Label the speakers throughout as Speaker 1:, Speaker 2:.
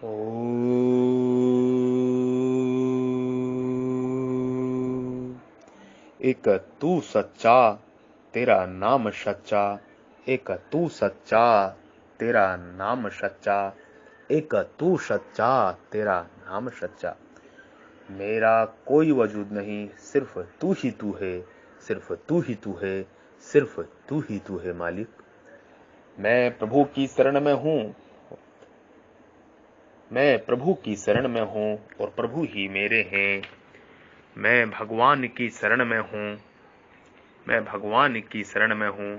Speaker 1: ओम। एक तू सच्चा, तेरा नाम सच्चा। एक तू सच्चा, तेरा नाम सच्चा। एक तू सच्चा, तेरा नाम सच्चा। मेरा कोई वजूद नहीं, सिर्फ तू ही तू है। सिर्फ तू ही तू है। सिर्फ तू ही तू है मालिक। मैं प्रभु की शरण में हूं। मैं प्रभु की शरण में हूं और प्रभु ही मेरे हैं। मैं भगवान की शरण में हूं। मैं भगवान की शरण में हूं।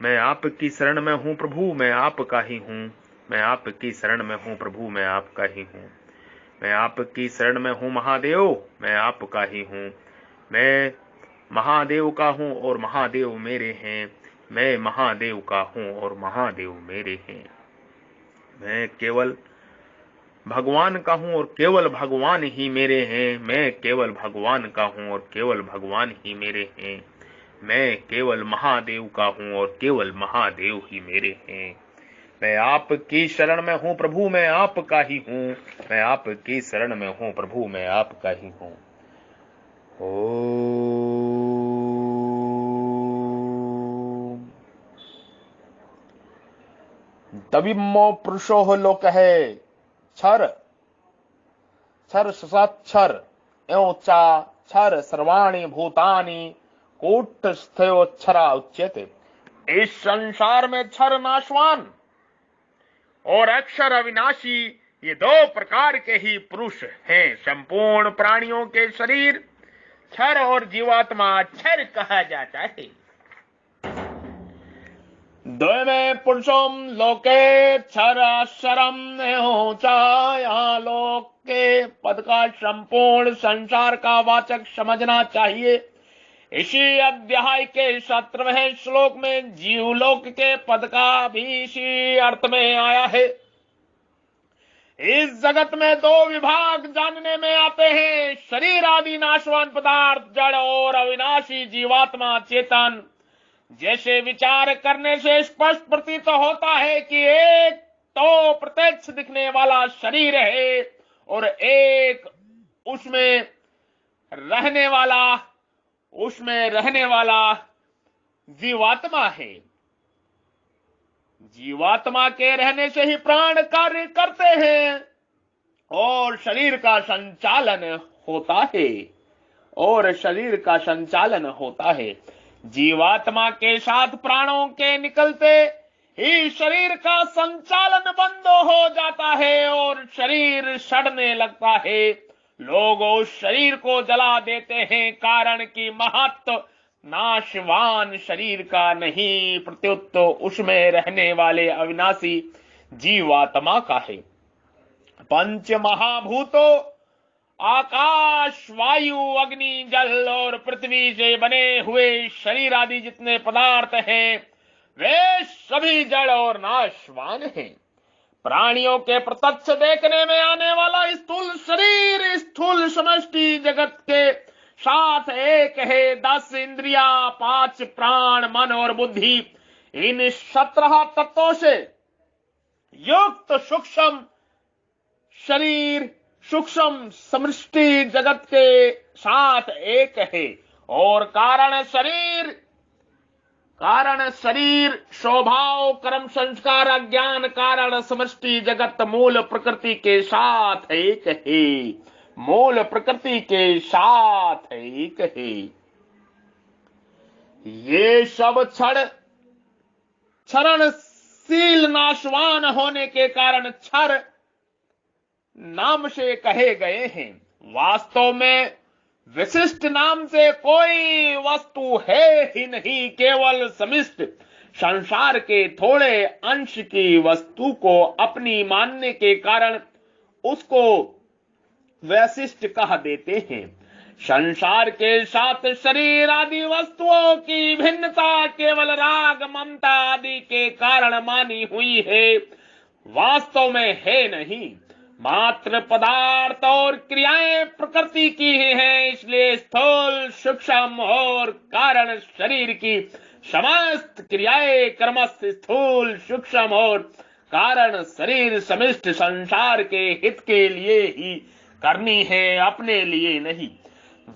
Speaker 1: मैं आपकी शरण में हूं प्रभु, मैं आपका ही हूं। मैं आपकी शरण में हूं प्रभु, मैं आपका ही हूं। मैं आपकी शरण में हूं महादेव, मैं आपका ही हूं। मैं महादेव का हूं और महादेव मेरे हैं। मैं महादेव का हूं और महादेव मेरे हैं। मैं केवल भगवान का हूं और केवल भगवान ही मेरे हैं। मैं केवल भगवान का हूं और केवल भगवान ही मेरे हैं। मैं केवल महादेव का हूं और केवल महादेव ही मेरे हैं। मैं आपकी शरण में हूं प्रभु, मैं आपका ही हूं। मैं आपकी शरण में हूं प्रभु, मैं आपका ही हूं। ओम। तविमो पुरुषो लोक है क्षर क्षर सक्षर एवं चा क्षर सर्वाणि भूतानि कूटस्थयोक्षरा उच्यते। इस संसार में क्षर नाशवान और अक्षर अविनाशी, ये दो प्रकार के ही पुरुष हैं। संपूर्ण प्राणियों के शरीर क्षर और जीवात्मा क्षर कहा जाता है। द्वैमे पुरुषों लोके क्षर शरम यहाँ लोक के पद का संपूर्ण संसार का वाचक समझना चाहिए। इसी अध्याय के 17वें श्लोक में जीवलोक के पद का भी इसी अर्थ में आया है। इस जगत में दो विभाग जानने में आते हैं, शरीर आदि नाशवान पदार्थ, जड़ और अविनाशी जीवात्मा चेतन। जैसे विचार करने से स्पष्ट प्रतीत होता है कि एक तो प्रत्यक्ष दिखने वाला शरीर है और एक उसमें रहने वाला जीवात्मा है। जीवात्मा के रहने से ही प्राण कार्य करते हैं और शरीर का संचालन होता है। जीवात्मा के साथ प्राणों के निकलते ही शरीर का संचालन बंद हो जाता है और शरीर सड़ने लगता है। लोग उस शरीर को जला देते हैं, कारण कि महत्व नाशवान शरीर का नहीं, प्रत्युत उसमें रहने वाले अविनाशी जीवात्मा का है। पंच महाभूतों आकाश, वायु, अग्नि, जल और पृथ्वी से बने हुए शरीर आदि जितने पदार्थ हैं वे सभी जड़ और नाशवान हैं। प्राणियों के प्रत्यक्ष देखने में आने वाला स्थूल शरीर स्थूल समष्टि जगत के साथ एक है। 10 इंद्रिया, 5 प्राण, मन और बुद्धि, इन 17 तत्वों से युक्त सूक्ष्म शरीर सूक्ष्म समष्टि जगत के साथ एक है। और कारण शरीर स्वभाव, कर्म, संस्कार, अज्ञान कारण समष्टि जगत मूल प्रकृति के साथ एक है। मूल प्रकृति के साथ एक है। ये सब क्षरणशील नाशवान होने के कारण क्षर नाम से कहे गए हैं। वास्तव में विशिष्ट नाम से कोई वस्तु है ही नहीं, केवल समिष्ट संसार के थोड़े अंश की वस्तु को अपनी मानने के कारण उसको वैशिष्ट कह देते हैं। संसार के साथ शरीर आदि वस्तुओं की भिन्नता केवल राग, ममता आदि के कारण मानी हुई है, वास्तव में है नहीं। मात्र पदार्थ और क्रियाएं प्रकृति की ही हैं, इसलिए स्थूल, सूक्ष्म और कारण शरीर की समस्त क्रियाएं क्रमशः स्थूल, सूक्ष्म और कारण शरीर समिष्ट संसार के हित के लिए ही करनी है, अपने लिए नहीं।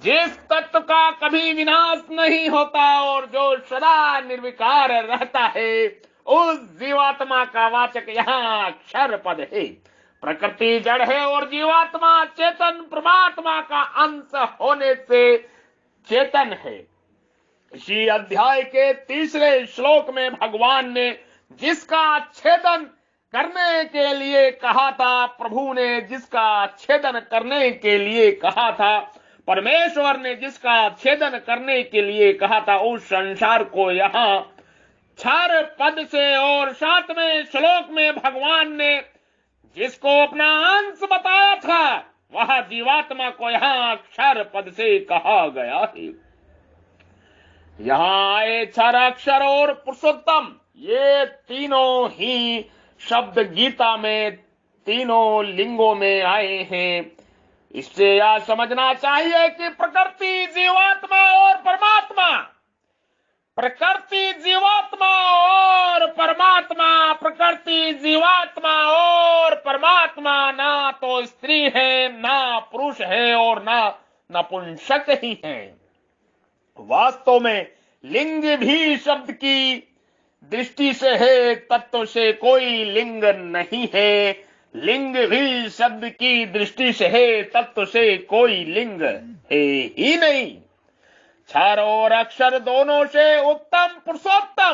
Speaker 1: जिस तत्व का कभी विनाश नहीं होता और जो सदा निर्विकार रहता है, उस जीवात्मा का वाचक यहाँ अक्षर पद है। प्रकृति जड़ है और जीवात्मा चेतन परमात्मा का अंश होने से चेतन है। इसी अध्याय के तीसरे श्लोक में भगवान ने जिसका छेदन करने के लिए कहा था, प्रभु ने जिसका छेदन करने के लिए कहा था, परमेश्वर ने जिसका छेदन करने के लिए कहा था, उस संसार को यहाँ 4 पद से और 7वें श्लोक में भगवान ने जिसको अपना अंश बताया था, वह जीवात्मा को यहाँ अक्षर पद से कहा गया है। यहाँ आए 4 अक्षर और पुरुषोत्तम, ये तीनों ही शब्द गीता में तीनों लिंगों में आए हैं। इससे यह समझना चाहिए कि प्रकृति जीवात्मा और परमात्मा, प्रकृति जीवात्मा और परमात्मा, प्रकृति जीवात्मा और परमात्मा ना तो स्त्री है, ना पुरुष है और ना नपुंसक ही है। वास्तव में लिंग भी शब्द की दृष्टि से है, तत्व से कोई लिंग नहीं है। लिंग भी शब्द की दृष्टि से है, तत्व से कोई लिंग है ही नहीं। क्षर और अक्षर दोनों से उत्तम पुरुषोत्तम,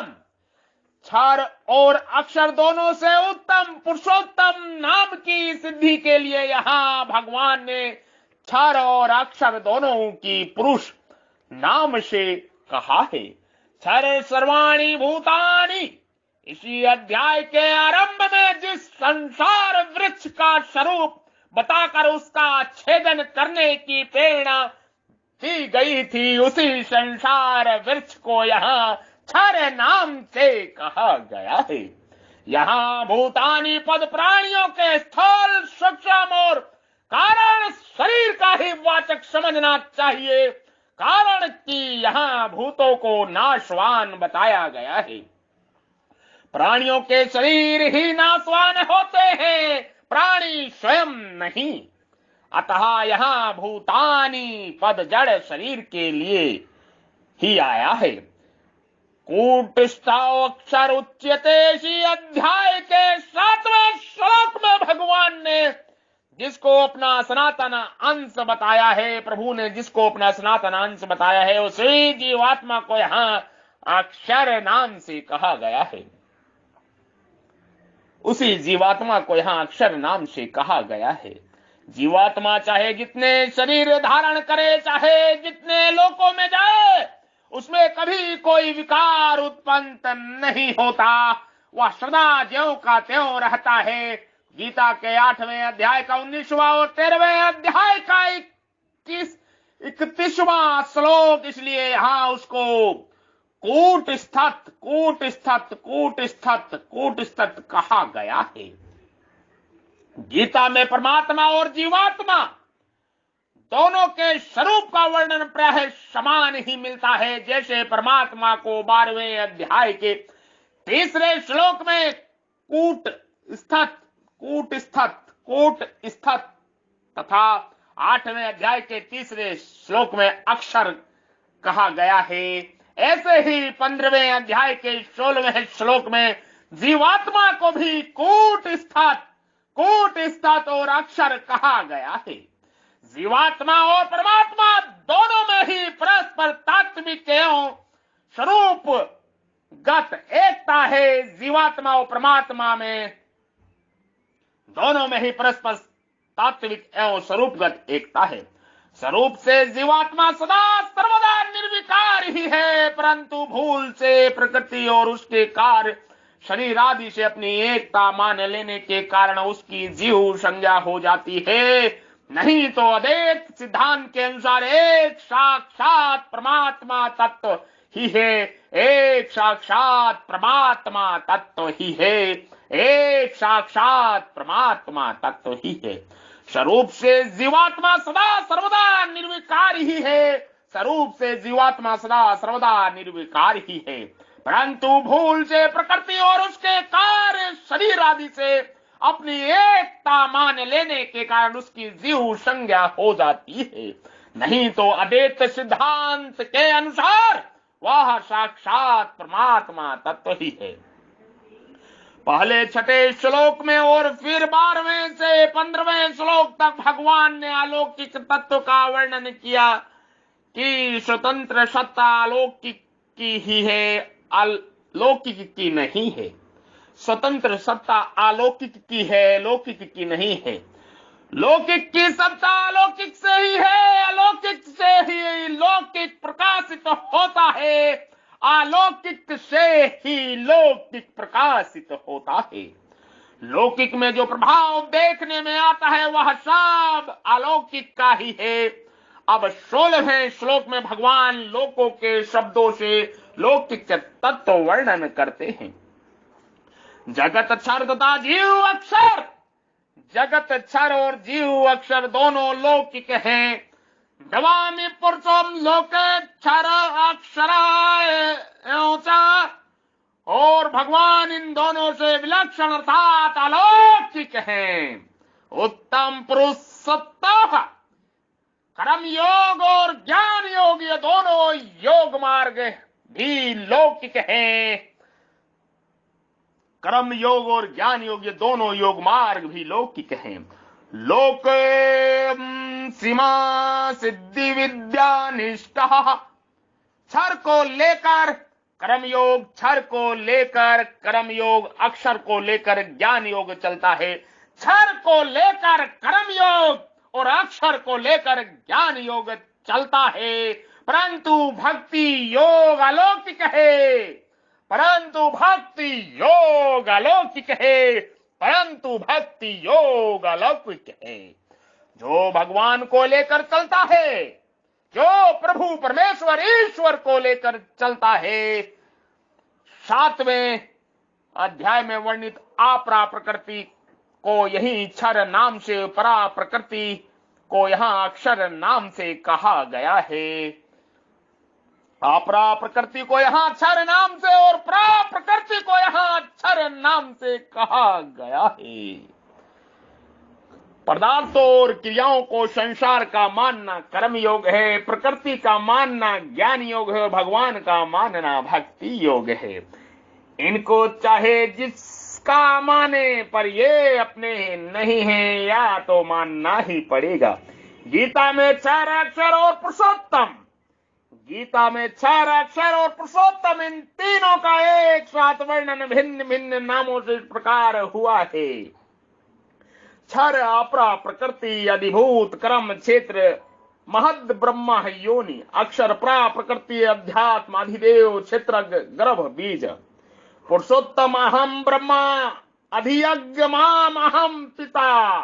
Speaker 1: क्षर और अक्षर दोनों से उत्तम पुरुषोत्तम नाम की सिद्धि के लिए यहाँ भगवान ने क्षर और अक्षर दोनों की पुरुष नाम से कहा है। क्षर सर्वाणि भूतानि, इसी अध्याय के आरंभ में जिस संसार वृक्ष का स्वरूप बताकर उसका छेदन करने की प्रेरणा दी गई थी, उसी संसार वृक्ष को यहाँ क्षर नाम से कहा गया है। यहाँ भूतानि पद प्राणियों के स्थूल सूक्ष्म और कारण शरीर का ही वाचक समझना चाहिए, कारण कि यहाँ भूतों को नाशवान बताया गया है। प्राणियों के शरीर ही नाशवान होते हैं, प्राणी स्वयं नहीं। अतः यहाँ भूतानि पद जड़ शरीर के लिए ही आया है। कूटस्थाक्षर उच्यते, इसी अध्याय के 7वें श्लोक में भगवान ने जिसको अपना सनातन अंश बताया है, प्रभु ने जिसको अपना सनातन अंश बताया है, उसी जीवात्मा को यहाँ अक्षर नाम से कहा गया है। उसी जीवात्मा को यहाँ अक्षर नाम से कहा गया है। जीवात्मा चाहे जितने शरीर धारण करे, चाहे जितने लोकों में जाए, उसमें कभी कोई विकार उत्पन्न नहीं होता। वह सदा ज्यों का त्यों रहता है। गीता के 8वें अध्याय का 19वां और 13वें अध्याय का 31वां श्लोक, इसलिए यहाँ उसको कूटस्थ कहा गया है। गीता में परमात्मा और जीवात्मा दोनों के स्वरूप का वर्णन प्राय समान ही मिलता है। जैसे परमात्मा को 12वें अध्याय के 3रे श्लोक में कूटस्थ तथा 8वें अध्याय के 3रे श्लोक में अक्षर कहा गया है, ऐसे ही 15वें अध्याय के 16वें श्लोक में जीवात्मा को भी कूटस्थ और अक्षर कहा गया है। जीवात्मा और परमात्मा दोनों में ही परस्पर तात्विक एवं स्वरूपगत एकता है। जीवात्मा और परमात्मा में दोनों में ही परस्पर तात्विक एवं स्वरूपगत एकता है। स्वरूप से जीवात्मा सदा सर्वदा निर्विकार ही है, परंतु भूल से प्रकृति और उसके कार्य शरीर आदि से अपनी एकता मान लेने के कारण उसकी जीव संज्ञा हो जाती है। नहीं तो अद्वैत सिद्धांत के अनुसार एक साक्षात परमात्मा तत्व ही है, एक साक्षात परमात्मा तत्व ही है, एक साक्षात परमात्मा तत्व ही है। स्वरूप से जीवात्मा सदा सर्वदा निर्विकार ही है, स्वरूप से जीवात्मा सदा सर्वदा निर्विकार ही है, परंतु भूल से प्रकृति और उसके कार्य शरीर आदि से अपनी एकता मान लेने के कारण उसकी जीव संज्ञा हो जाती है, नहीं तो अद्वैत सिद्धांत के अनुसार वह साक्षात परमात्मा तत्व ही है। पहले छठे श्लोक में और फिर 12वें से 15वें श्लोक तक भगवान ने अलौकिक तत्व का वर्णन किया कि स्वतंत्र सत्ता अलौकिक की ही है, अलौकिक की नहीं है। स्वतंत्र सत्ता अलौकिक की है, लौकिक की नहीं है। लौकिक की सत्ता अलौकिक से ही है, अलौकिक से ही लौकिक प्रकाशित होता है, अलौकिक से ही लौकिक प्रकाशित होता है। लौकिक में जो प्रभाव देखने में आता है वह सब अलौकिक का ही है। अब 16वें श्लोक में भगवान लोकों के शब्दों से लौकिक तत्व वर्णन करते हैं। जगत क्षर तथा जीव अक्षर, जगत क्षर और जीव अक्षर दोनों लौकिक हैं। जवामी पुरुषम लोके क्षर अक्षराय, और भगवान इन दोनों से विलक्षण अर्थात अलौकिक हैं। उत्तम पुरुष सत्ता, कर्म योग और ज्ञान योग, ये दोनों योग मार्ग भी लौकिक हैं। कर्म योग और ज्ञान योग, ये दोनों योग मार्ग भी लौकिक हैं। लोक सीमा सिद्धि विद्या निष्ठा, क्षर को लेकर कर्म योग, क्षर को लेकर कर्म योग, अक्षर को लेकर ज्ञान योग चलता है। क्षर को लेकर कर्म योग और अक्षर को लेकर ज्ञान योग चलता है, परंतु भक्ति योग अलौकिक है, परंतु भक्ति योग अलौकिक है, परंतु भक्ति योग अलौकिक है। जो भगवान को लेकर चलता है, जो प्रभु परमेश्वर ईश्वर को लेकर चलता है, 7वें अध्याय में वर्णित अपरा प्रकृति को यही क्षर नाम से, परा प्रकृति को यहाँ अक्षर नाम से कहा गया है। अपरा प्रकृति को यहाँ क्षर नाम से और परा प्रकृति को यहाँ अक्षर नाम से कहा गया है। पदार्थों और क्रियाओं को संसार का मानना कर्म योग है, प्रकृति का मानना ज्ञान योग है और भगवान का मानना भक्ति योग है। इनको चाहे जिसका माने, पर ये अपने नहीं है, या तो मानना ही पड़ेगा। गीता में 4 अक्षर और पुरुषोत्तम, गीता में 4 अक्षर और पुरुषोत्तम, इन तीनों का एक साथ वर्णन भिन्न भिन्न नामों से इस प्रकार हुआ है। क्षर अपरा प्रकृति अधिभूत कर्म क्षेत्र महद ब्रह्मा योनि, अक्षर परा प्रकृति अध्यात्म अधिदेव क्षेत्र गर्भ बीज, पुरुषोत्तम अहम ब्रह्मा अधियज्ञ माम अहम पिता।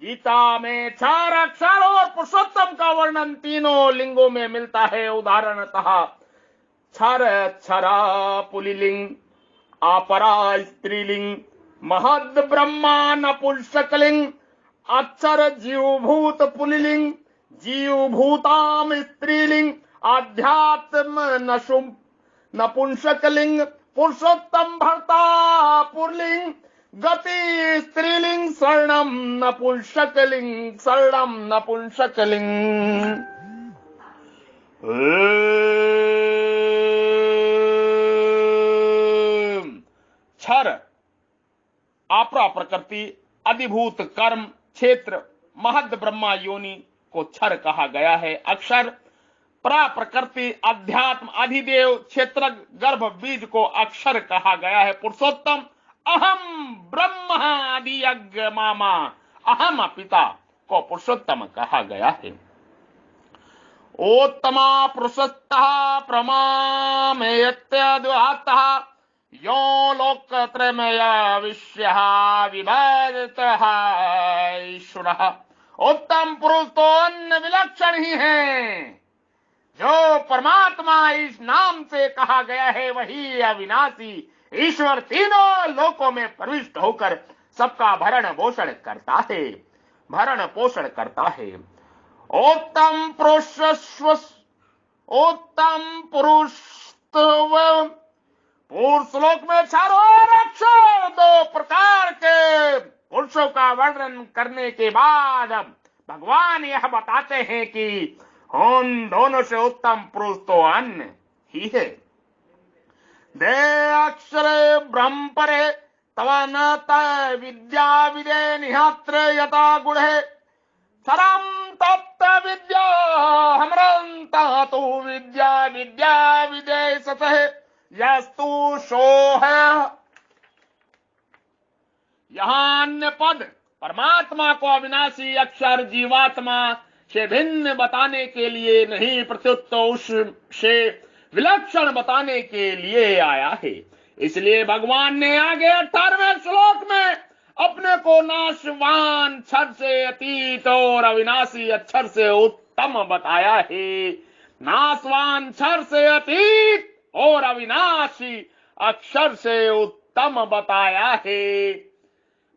Speaker 1: गीता में 4 अक्षर और पुरुषोत्तम का वर्णन तीनों लिंगों में मिलता है। उदाहरणतः क्षर क्षरा पुलिंग, अपरा स्त्रीलिंग, महद ब्रह्मा नपुंसकलिंग, अक्षर जीवभूत पुलिंग, जीवभूताम स्त्रीलिंग, आध्यात्म नपुंसकलिंग, पुरुषोत्तम भर्ता पुल्लिंग, गति स्त्रीलिंग, शरणम नपुंसकलिंग, शरणम नपुंसकलिंग। क्षर अपरा प्रकृति अधिभूत कर्म क्षेत्र महद ब्रह्मा योनि को क्षर कहा गया है। अक्षर परा प्रकृति अध्यात्म अधिदेव क्षेत्र गर्भ बीज को अक्षर कहा गया है। पुरुषोत्तम अहम ब्रह्म अधियज्ञ मामा अहम पिता को पुरुषोत्तम कहा गया है। उत्तमा पुरुषोत्तः प्रमामेत्यद्वातः यो लोकत्रयमय विश्वः विभाजितः ईश्वरः। उत्तम पुरुष तो अन्य विलक्षण ही है। जो परमात्मा इस नाम से कहा गया है वही अविनाशी ईश्वर तीनों लोकों में प्रविष्ट होकर सबका भरण पोषण करता है, भरण पोषण करता है। उत्तम पुरुष पूर्व श्लोक में 4 अक्षर, 2 का वर्णन करने के बाद भगवान यह बताते हैं कि उन दोनों से उत्तम पुरुष तो अन्य ही है। दे अक्षरे ब्रह्म परे तवा न त विद्या विदे निहत्र यथा गुणे सरम तप्त विद्या हमरंता तो विद्या विद्या विदे सतः यस्तु सोह। यहाँ अन्य पद परमात्मा को अविनाशी अक्षर जीवात्मा से भिन्न बताने के लिए नहीं, प्रत्युत उससे विलक्षण बताने के लिए आया है। इसलिए भगवान ने आगे 18वें श्लोक में अपने को नाशवान क्षर से अतीत और अविनाशी अक्षर से उत्तम बताया है। नाशवान क्षर से अतीत और अविनाशी अक्षर से उत्तम बताया है।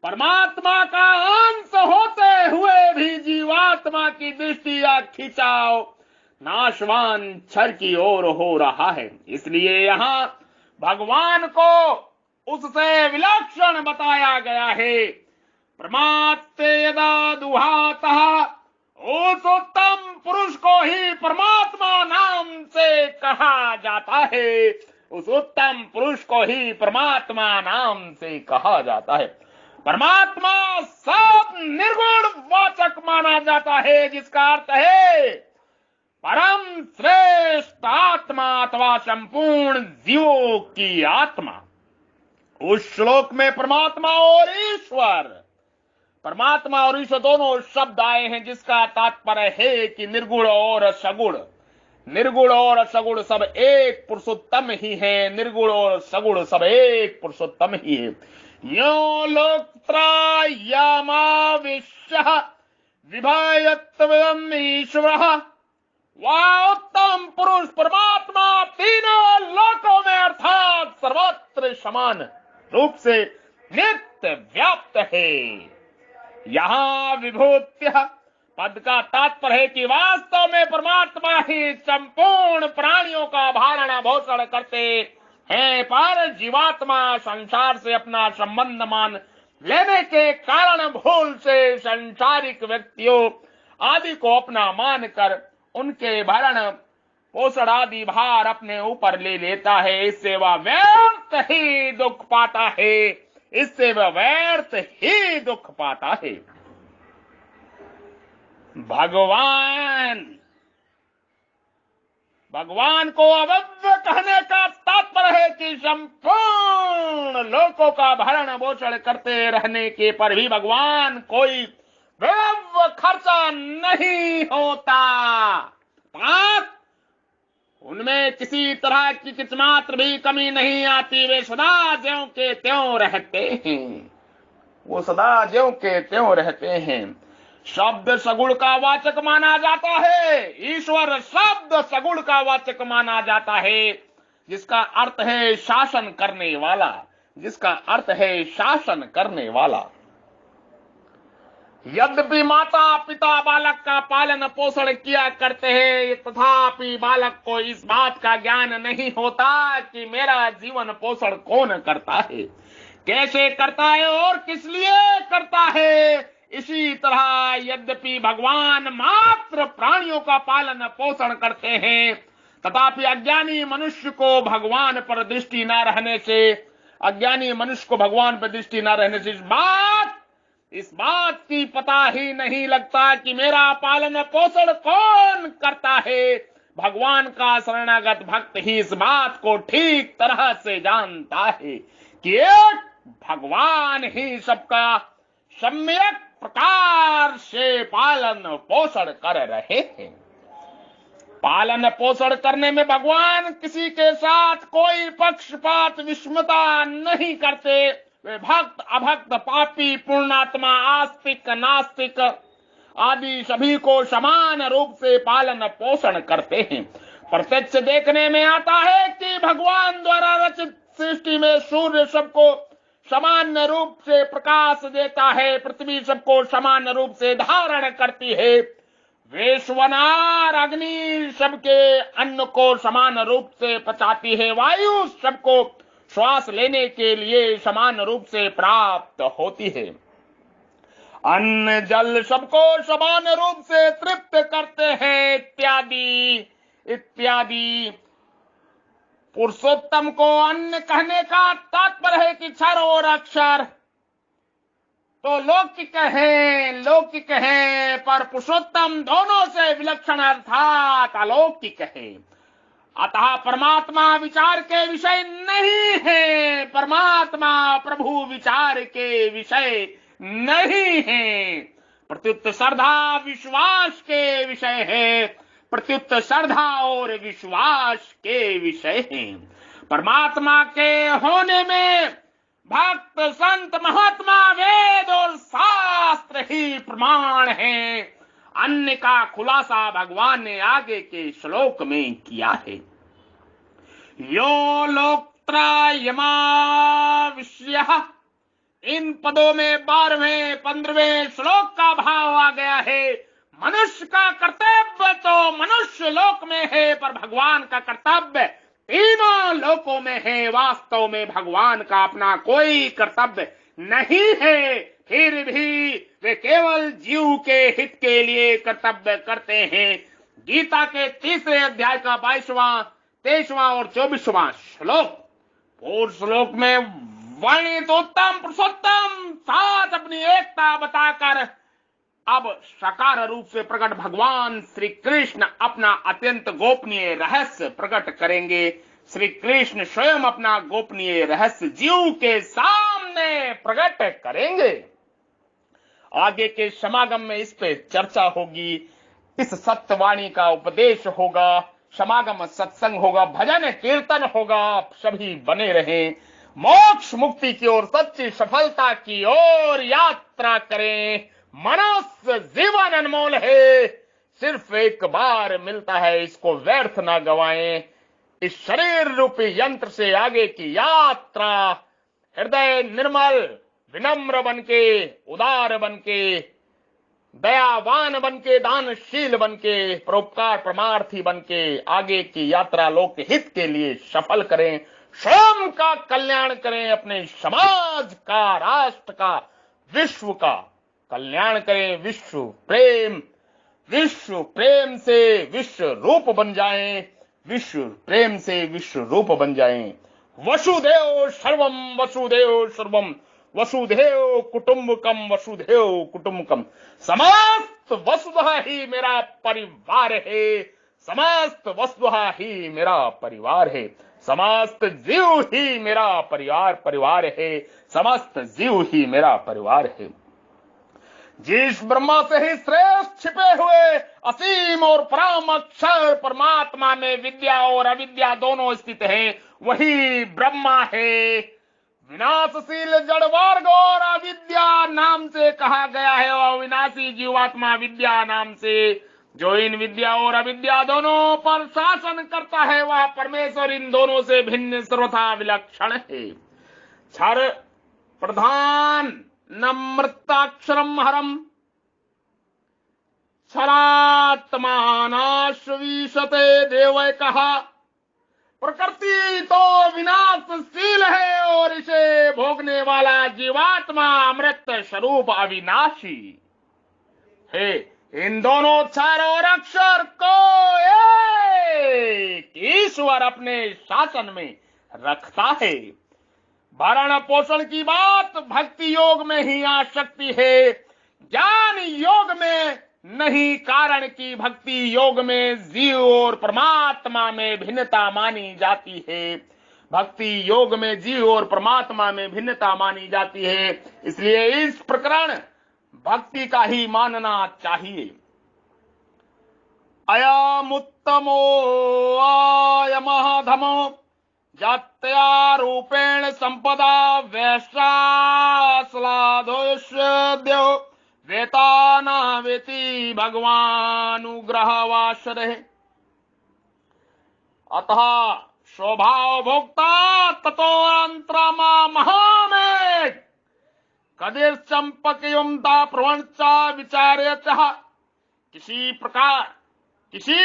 Speaker 1: परमात्मा का अंश होते हुए भी जीवात्मा की दृष्टि या खिंचाव नाशवान क्षर की ओर हो रहा है। इसलिए यहाँ भगवान को उससे विलक्षण बताया गया है। परमात्मे यदा दुहातः, उस उत्तम पुरुष को ही परमात्मा नाम से कहा जाता है। उस उत्तम पुरुष को ही परमात्मा नाम से कहा जाता है। परमात्मा सब निर्गुण वाचक माना जाता है, जिसका अर्थ है परम श्रेष्ठ आत्मा अथवा संपूर्ण जीवों की आत्मा। उस श्लोक में परमात्मा और ईश्वर दोनों शब्द आए हैं, जिसका तात्पर्य है कि निर्गुण और सगुण सब एक पुरुषोत्तम ही है। निर्गुण और सगुण सब एक पुरुषोत्तम ही है। यो लोकत्रायमाविश्य विभयत्वम् ईश्वरः, वह उत्तम पुरुष परमात्मा तीनों लोकों में अर्थात सर्वत्र समान रूप से नित्य व्याप्त है। यहाँ विभूत्य पद का तात्पर्य है कि वास्तव में परमात्मा ही संपूर्ण प्राणियों का भरण पोषण करते हैं, पर जीवात्मा संसार से अपना संबंध मान लेने के कारण भूल से संसारिक व्यक्तियों आदि को अपना मानकर उनके भरण पोषण आदि भार अपने ऊपर ले लेता है। इससे वह व्यर्थ ही दुख पाता है। भगवान को अव्यक्त कहने का तात्पर्य है कि संपूर्ण लोकों का भरण पोषण करते रहने के पर भी भगवान कोई व्यय खर्चा नहीं होता। उनमें किसी तरह की किंचिमात्र भी कमी नहीं आती। वे सदा ज्यों के त्यों रहते हैं। शब्द सगुण का वाचक माना जाता है। ईश्वर शब्द सगुण का वाचक माना जाता है, जिसका अर्थ है शासन करने वाला। यद्यपि माता पिता बालक का पालन पोषण किया करते हैं, तथापि बालक को इस बात का ज्ञान नहीं होता कि मेरा जीवन पोषण कौन करता है, कैसे करता है और किस लिए करता है। इसी तरह यद्यपि भगवान मात्र प्राणियों का पालन पोषण करते हैं, तथापि अज्ञानी मनुष्य को भगवान पर दृष्टि न रहने से इस बात की पता ही नहीं लगता कि मेरा पालन पोषण कौन करता है। भगवान का शरणागत भक्त ही इस बात को ठीक तरह से जानता है कि एक भगवान ही सबका सम्यक प्रकार से पालन पोषण कर रहे हैं। पालन पोषण करने में भगवान किसी के साथ कोई पक्षपात विषमता नहीं करते। वे भक्त अभक्त पापी पुण्यात्मा आस्तिक नास्तिक आदि सभी को समान रूप से पालन पोषण करते हैं। प्रत्यक्ष देखने में आता है कि भगवान द्वारा रचित सृष्टि में सूर्य सबको समान रूप से प्रकाश देता है, पृथ्वी सबको समान रूप से धारण करती है, वैश्वानर अग्नि सबके अन्न को समान रूप से पचाती है, वायु सबको श्वास लेने के लिए समान रूप से प्राप्त होती है। अन्न जल सबको समान रूप से तृप्त करते हैं, इत्यादि इत्यादि। पुरुषोत्तम को अन्न कहने का तात्पर्य है कि क्षर और अक्षर तो लौकिक है, पर पुरुषोत्तम दोनों से विलक्षण अर्थात अलौकिक है। अतः परमात्मा विचार के विषय नहीं है, परमात्मा प्रभु विचार के विषय नहीं है। प्रत्युत श्रद्धा विश्वास के विषय है, प्रत्युत श्रद्धा और विश्वास के विषय है। परमात्मा के होने में भक्त संत महात्मा वेद और शास्त्र ही प्रमाण है। अन्य का खुलासा भगवान ने आगे के श्लोक में किया है। यो लोक्त्रा यमा विषयः, इन पदों में 12वें 15वें श्लोक का भाव आ गया है। मनुष्य का कर्तव्य तो मनुष्य लोक में है, पर भगवान का कर्तव्य तीनों लोकों में है। वास्तव में भगवान का अपना कोई कर्तव्य नहीं है, फिर भी वे केवल जीव के हित के लिए कर्तव्य करते हैं। गीता के 3 अध्याय का 22वां 23वां और 24वां श्लोक, पूर्व श्लोक में वर्णित उत्तम पुरुषोत्तम साथ अपनी एकता बताकर अब साकार रूप से प्रकट भगवान श्री कृष्ण अपना अत्यंत गोपनीय रहस्य प्रकट करेंगे। श्री कृष्ण स्वयं अपना गोपनीय रहस्य जीव के सामने प्रकट करेंगे। आगे के समागम में इस पे चर्चा होगी, इस सत्यवाणी का उपदेश होगा, समागम सत्संग होगा, भजन कीर्तन होगा। आप सभी बने रहें, मोक्ष मुक्ति की ओर, सच्ची सफलता की ओर यात्रा करें। मनुष्य जीवन अनमोल है, सिर्फ एक बार मिलता है, इसको व्यर्थ ना गवाएं। इस शरीर रूपी यंत्र से आगे की यात्रा हृदय निर्मल विनम्र बनके, उदार बनके, दयावान बनके, दानशील बनके, परोपकार परमार्थी बनके आगे की यात्रा लोक हित के लिए सफल करें। स्वयं का कल्याण करें, अपने समाज का, राष्ट्र का, विश्व का कल्याण करें। विश्व प्रेम से विश्व रूप बन जाएं, विश्व प्रेम से विश्व रूप बन जाएं। वसुदेव सर्वम वसुदेव सर्वम वसुधैव कुटुंबकम वसुधैव कुटुंबकम। समस्त वसुधैव ही मेरा परिवार है, समस्त वसुधैव ही मेरा परिवार है, समस्त जीव ही मेरा परिवार है, समस्त जीव ही मेरा परिवार है। जिस ब्रह्मा से ही श्रेष्ठ छिपे हुए असीम और परम अक्षर परमात्मा में विद्या और अविद्या दोनों स्थित हैं, वही ब्रह्मा है। विनाशशील जड़ वर्ग और अविद्या नाम से कहा गया है, और अविनाशी जीवात्मा विद्या नाम से। जो इन विद्या और अविद्या दोनों पर शासन करता है, वह परमेश्वर इन दोनों से भिन्न सर्वथा विलक्षण है। क्षर प्रधान नमृताक्षरम हरम क्षरात्मानाश्वीशते देवै कहा। प्रकृति तो विनाशशील है और इसे भोगने वाला जीवात्मा अमृत स्वरूप अविनाशी है। इन दोनों क्षर और अक्षर को एक ईश्वर अपने शासन में रखता है। भरण पोषण की बात भक्ति योग में ही आ सकती है, ज्ञान योग में नहीं। कारण की भक्ति योग में जीव और परमात्मा में भिन्नता मानी जाती है। भक्ति योग में जीव और परमात्मा में भिन्नता मानी जाती है, इसलिए इस प्रकरण भक्ति का ही मानना चाहिए। अयमुत्तमो अयमधमो जात्या रूपेण संपदा वैश्वास्लादोष्यो वेताना वेति भगवानुग्रहवाश्रय। अतः स्वभाव भोक्ता ततो अंतरमा महामेघ कदिर चंपकयुमता प्रवंचा विचार्यतः। किसी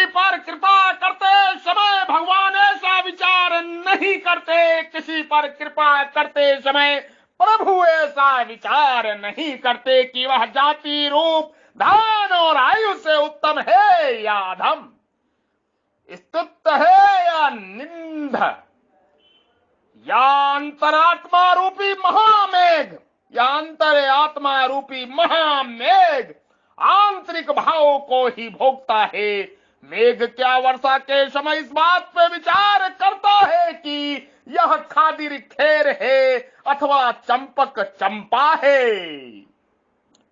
Speaker 1: पर कृपा करते समय भगवान ऐसा विचार नहीं करते, किसी पर कृपा करते समय प्रभु ऐसा विचार नहीं करते कि वह जाति, रूप, धन और आयु से उत्तम है या अधम, स्तुत्य है या निंद, या अंतरात्मा रूपी महामेघ, या अंतर आत्मा रूपी महामेघ आंतरिक भाव को ही भोगता है। मेघ क्या वर्षा के समय इस बात पे विचार करता है कि यह खादिर खेर है अथवा चंपक चंपा है।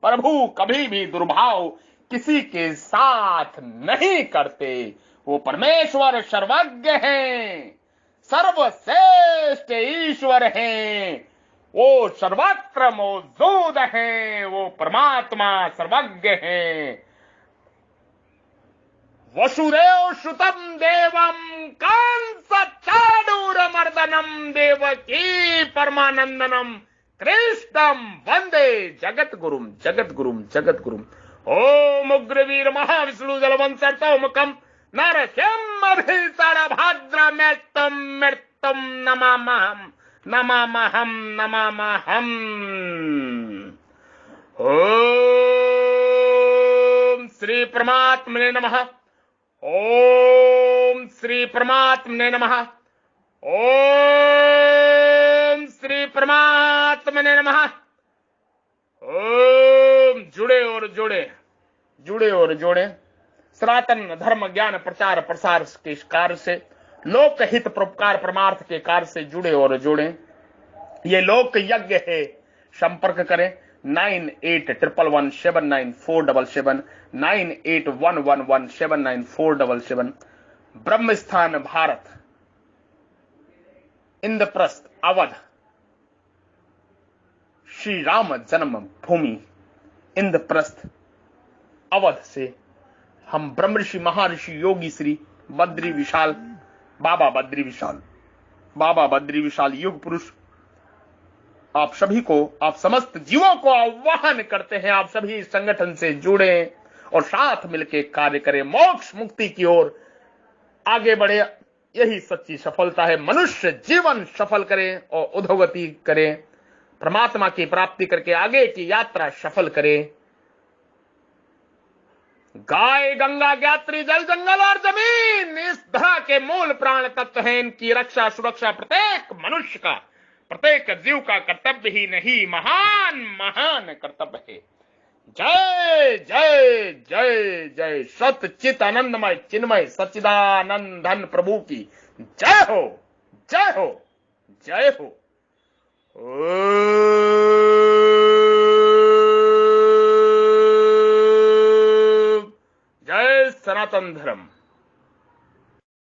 Speaker 1: प्रभु कभी भी दुर्भाव किसी के साथ नहीं करते। वो परमेश्वर सर्वज्ञ हैं, सर्वश्रेष्ठ ईश्वर हैं, वो सर्वत्र मौजूद हैं, वो परमात्मा सर्वज्ञ हैं। वसुदेव सुतम देवम कंस चाणूरमर्दनम देवकी परमानंदनम कृष्णम वंदे जगद्गुरुम जगद्गुरुम जगद्गुरुम। ओम उग्रवीर महाविष्णु जलवंतोमुखम नरसिंह भीषण भद्रमेत्तम मृत्युम नमामहम नमामहम नमामहम। ओम श्री परमात्मने नमः। ओम श्री परमात्मने नमः। ओम श्री परमात्मने नमः। ओम जुड़े और जोड़े, जुड़े और जोड़े सनातन धर्म ज्ञान प्रचार प्रसार के कार्य से, लोकहित परोपकार परमार्थ के कार्य से जुड़े और जोड़े। ये लोक यज्ञ है। संपर्क करें 9811179477 9811179477। ब्रह्म स्थान भारत, इंद्रप्रस्थ अवध, श्री राम जन्म भूमि इंद्रप्रस्थ अवध से हम ब्रह्मऋषि महर्षि योगी श्री बद्री विशाल बाबा बद्री विशाल, बाबा बद्री विशाल युग पुरुष आप सभी को, आप समस्त जीवों को आह्वान करते हैं, आप सभी इस संगठन से जुड़े और साथ मिलकर कार्य करें, मोक्ष मुक्ति की ओर आगे बढ़े। यही सच्ची सफलता है। मनुष्य जीवन सफल करें और उद्धवगति करें, परमात्मा की प्राप्ति करके आगे की यात्रा सफल करें। गाय, गंगा, ज्ञात्री, जल, जंगल और जमीन इस धरा के मूल प्राण तत्व हैं। इनकी रक्षा सुरक्षा प्रत्येक मनुष्य का, प्रत्येक जीव का कर्तव्य ही नहीं, महान महान कर्तव्य है। जय जय जय जय सत चित आनंदमय चिन्मय सच्चिदानंदन प्रभु की जय हो, जय हो, जय हो। जय सनातन धर्म।